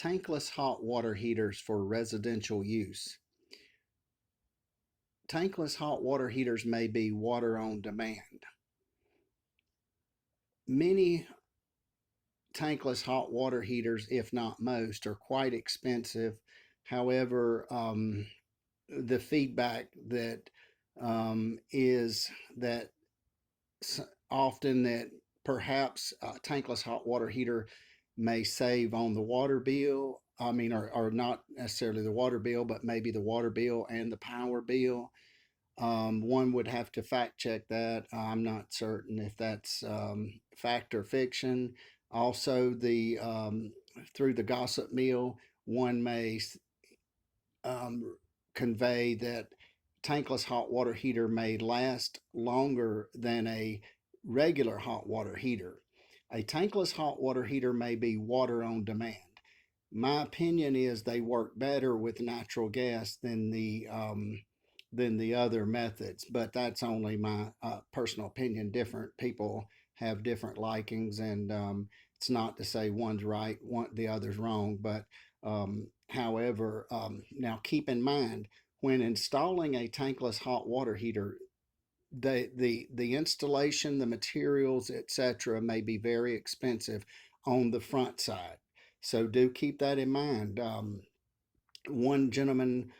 Tankless hot water heaters for residential use. Tankless hot water heaters may be water on demand. Many tankless hot water heaters, if not most, are quite expensive. However, the feedback that is that often that perhaps a tankless hot water heater may save on the water bill. I mean, or not necessarily the water bill, but maybe the water bill and the power bill. One would have to fact check that. I'm not certain if that's fact or fiction. Also, the through the gossip mill, one may um, convey that tankless hot water heater may last longer than a regular hot water heater. A tankless hot water heater may be water on demand. My opinion is they work better with natural gas than the other methods, but that's only my personal opinion. Different people have different likings, and it's not to say one's right, the other's wrong. But however, now keep in mind when installing a tankless hot water heater, the installation, the materials, etc., may be very expensive on the front side. So do keep that in mind. One gentleman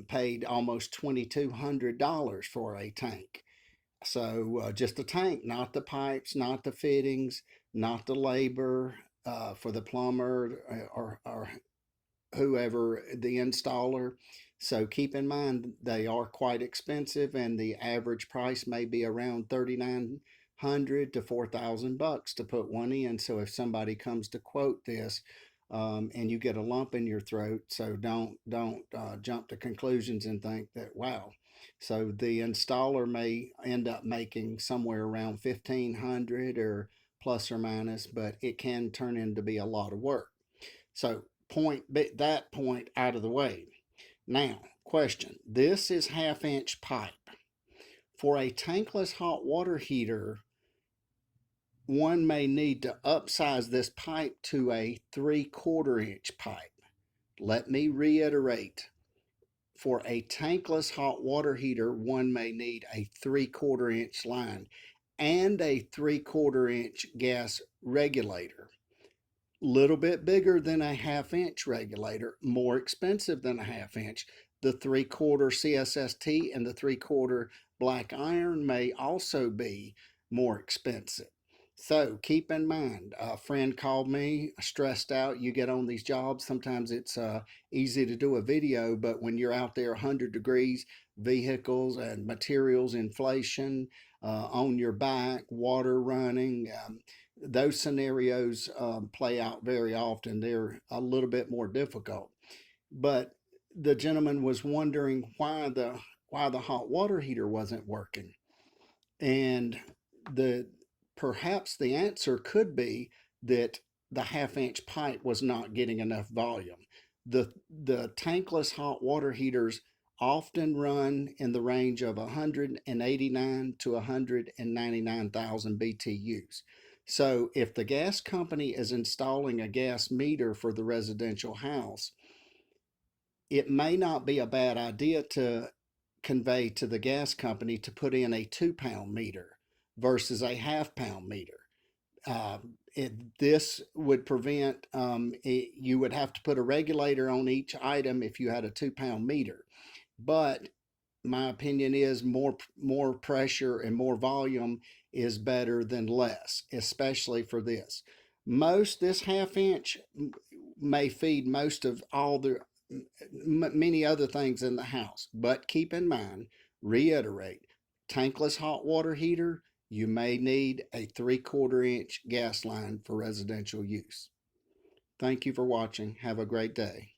paid almost $2,200 for a tank. So just the tank, not the pipes, not the fittings, not the labor for the plumber or whoever the installer. So keep in mind they are quite expensive, and the average price may be around 3,900 to 4,000 bucks to put one in. So if somebody comes to quote this, and you get a lump in your throat, so don't jump to conclusions and think that wow. So the installer may end up making somewhere around 1,500 or plus or minus, but it can turn into be a lot of work. So that point out of the way. Now, question. This is half-inch pipe. For a tankless hot water heater, one may need to upsize this pipe to a 3/4 inch pipe. Let me reiterate. For a tankless hot water heater, one may need a 3/4 inch line and a 3/4 inch gas regulator. Little bit bigger than a half-inch regulator, more expensive than a half-inch. The 3/4 CSST and the 3/4 black iron may also be more expensive. So keep in mind, a friend called me stressed out. You get on these jobs, sometimes it's easy to do a video, but when you're out there 100 degrees, vehicles and materials inflation, on your back, water running, those scenarios play out very often. They're a little bit more difficult. But the gentleman was wondering why the hot water heater wasn't working, and the perhaps the answer could be that the half-inch pipe was not getting enough volume. The tankless hot water heaters often run in the range of 189 to 199,000 BTUs. So if the gas company is installing a gas meter for the residential house, it may not be a bad idea to convey to the gas company to put in a 2 pound meter versus a half-pound meter. Uh, this would prevent, you would have to put a regulator on each item if you had a 2 pound meter. But my opinion is more pressure and more volume is better than less, especially for this. This half-inch may feed most of all the many other things in the house. But keep in mind, reiterate, tankless hot water heater, you may need a 3/4 inch gas line for residential use. Thank you for watching. Have a great day.